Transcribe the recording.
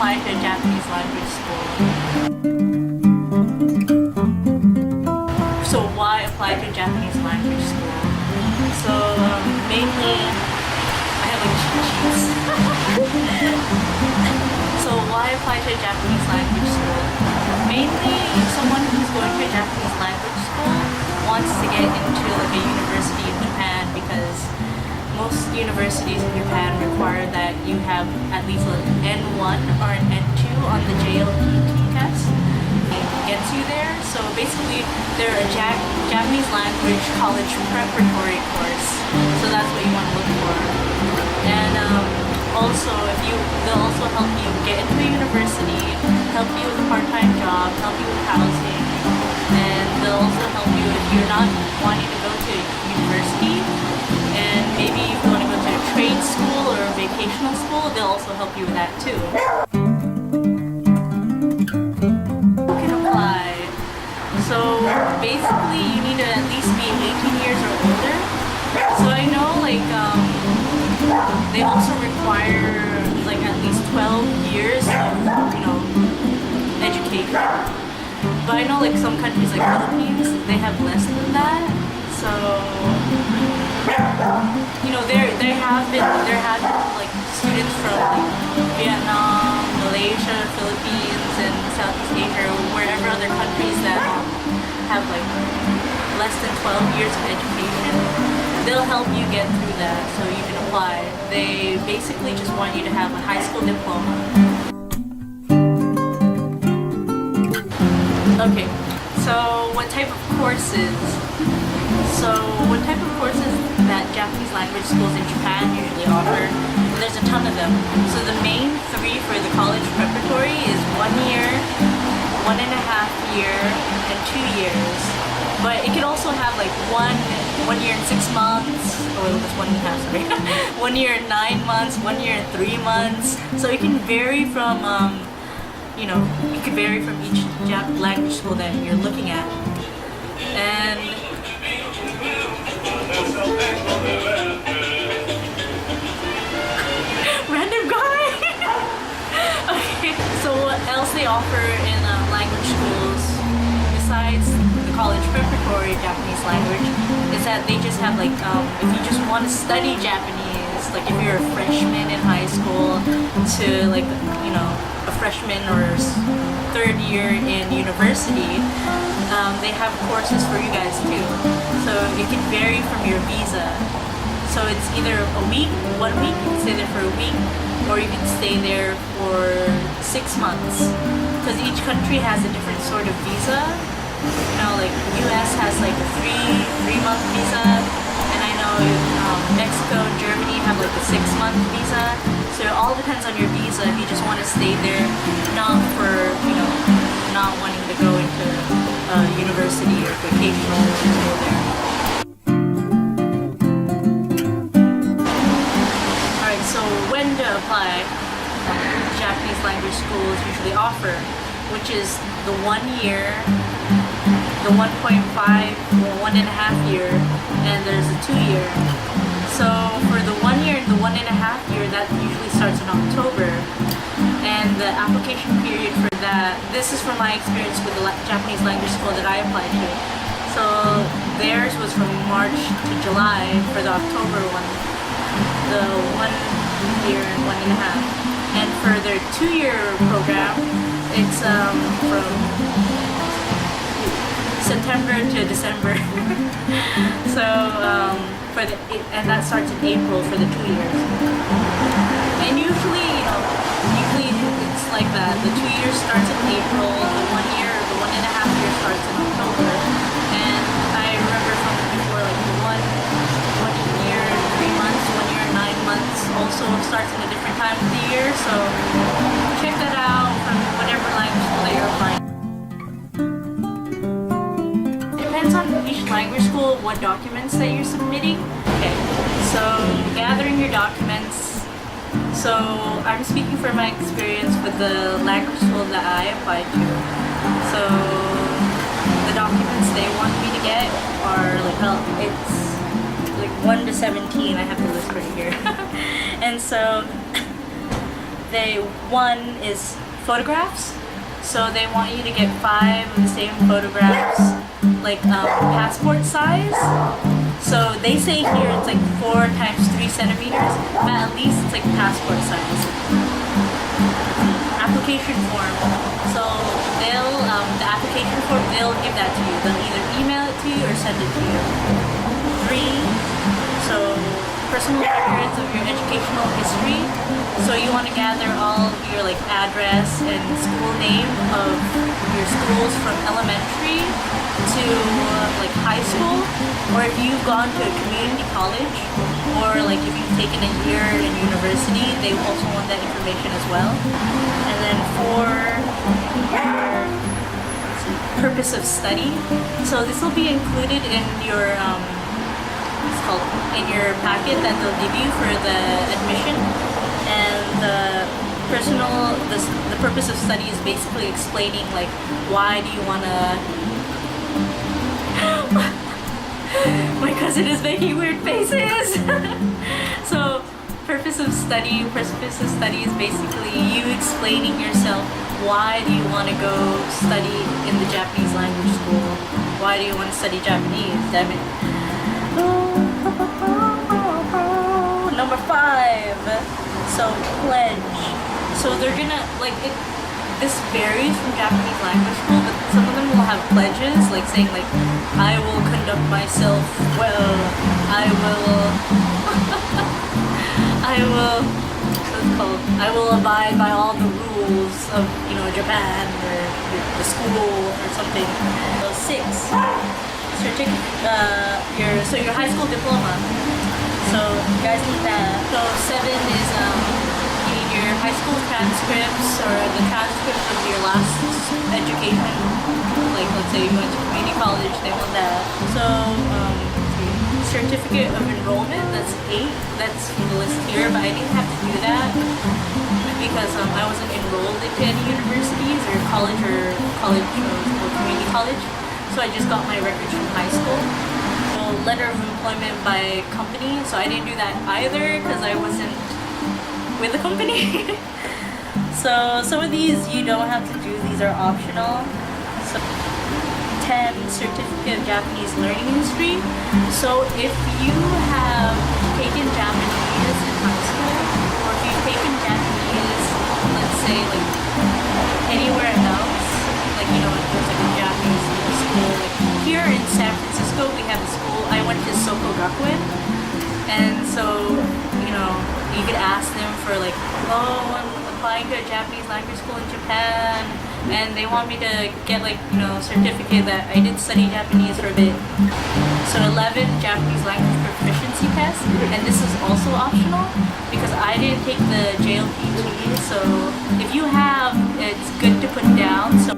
apply to a Japanese language school? So why apply to a Japanese language school? So mainly, I have like cheat sheets. So why apply to a Japanese language school? Mainly, someone who's going to a Japanese language school wants to get into like a university in Japan, because most universities in Japan require that you have at least an N1 or an N2 on the JLPT test. It gets you there. So basically, they're a Japanese language college preparatory course. So that's what you want to look for. And also, they'll also help you get into a university, help you with a part-time job, help you with housing, and they'll also help you if you're not wanting to go to university, and maybe you want to go to a trade school or a vocational school, they'll also help you with that too. Who can apply? So basically, you need to at least be 18 years or older. So I know they also require like at least 12 years of, education. But I know like some countries like Philippines, they have less than that. So, there have been like students from like Vietnam, Malaysia, Philippines, and Southeast Asia, or wherever other countries that have like less than 12 years of education. They'll help you get through that so you can apply. They basically just want you to have a high school diploma. Okay, so what type of courses? That Japanese language schools in Japan usually offer? There's a ton of them. So the main three for the college preparatory is 1 year, 1.5 year, and 2 years. But it could also have like 1 year and 6 months, or that's 1.5, sorry. 1 year and 9 months, 1 year and 3 months. So it can vary from, it could vary from each language school that you're looking at. And random guy. Okay. So what else they offer in language schools besides the college preparatory Japanese language is that they just have like if you just want to study Japanese, like if you're a freshman in high school to like a freshman or third year in university, they have courses for you guys too. So it can vary from your visa. So it's either a week, 1 week, you can stay there for a week, or you can stay there for 6 months. Because each country has a different sort of visa. Like US has like a 3-month visa, and I know Mexico and Germany have like a 6-month visa. So it all depends on your visa if you just want to stay there, not for, not wanting to go into university or vocational school there. Alright, so when to apply, Japanese language schools usually offer, which is the 1 year, the 1.5 or 1.5 year, and there's a 2 year. So for the 1 year and the 1.5 year, that usually starts in October. And the application period for that, this is from my experience with the Japanese language school that I applied to. So theirs was from March to July for the October one, the 1 year and 1.5. And for their 2-year program, it's from September to December. So and that starts in April for the 2 years. And usually it's like that. The 2 years starts in April, the 1 year, the 1.5 year starts in October. And I remember from before, like one year, 3 months, 1 year, 9 months also starts in a different time of the year. So check that out from whatever language school that you're applying. Depends on each language school what documents that you're submitting. Okay, so gathering your documents. So I'm speaking from my experience with the language school that I applied to. So the documents they want me to get are like, it's like 1 to 17. I have the list right here. And so one is photographs. So they want you to get 5 of the same photographs, like passport size. So they say here it's like 4 times 3 centimeters, but at least it's like passport size. Application form. So they'll the application form, they'll give that to you. They'll either email it to you or send it to you. 3. So personal records of your educational history. So you want to gather all of your like address and school name of your schools from elementary to like high school, or if you've gone to a community college, or like if you've taken a year in university, they also want that information as well. And then for purpose of study, so this will be included in your in your packet that they'll give you for the admission. And the purpose of study is basically explaining like why do you want to my cousin is making weird faces. So purpose of study is basically you explaining yourself why do you want to go study in the Japanese language school, why do you want to study Japanese, damn it. Number 5. So pledge. So they're gonna like it. This varies from Japanese language school, but some of them will have pledges, like saying like, I will conduct myself well. I will abide by all the rules of Japan or the school or something. So 6. Your high school diploma. So you guys need that. So 7 is you need your high school transcripts or the transcripts of your last education. Like let's say you went to community college, they want that. So certificate of enrollment, that's 8. That's the list here, but I didn't have to do that because I wasn't enrolled into any universities or college or community college. So I just got my records from high school. Letter of employment by company, so I didn't do that either because I wasn't with the company. So some of these you don't have to do, these are optional. So 10, certificate of Japanese learning history. So if you have taken Japanese in high school, or if you've taken Japanese, let's say like anywhere else, like there's like a Japanese school, like here in San Francisco we have a school. I went to Sokogakuen, and so you could ask them for like, oh, I'm applying to a Japanese language school in Japan, and they want me to get like certificate that I did study Japanese for a bit. So 11, Japanese language proficiency test, and this is also optional because I didn't take the JLPT. So if you have, it's good to put down. So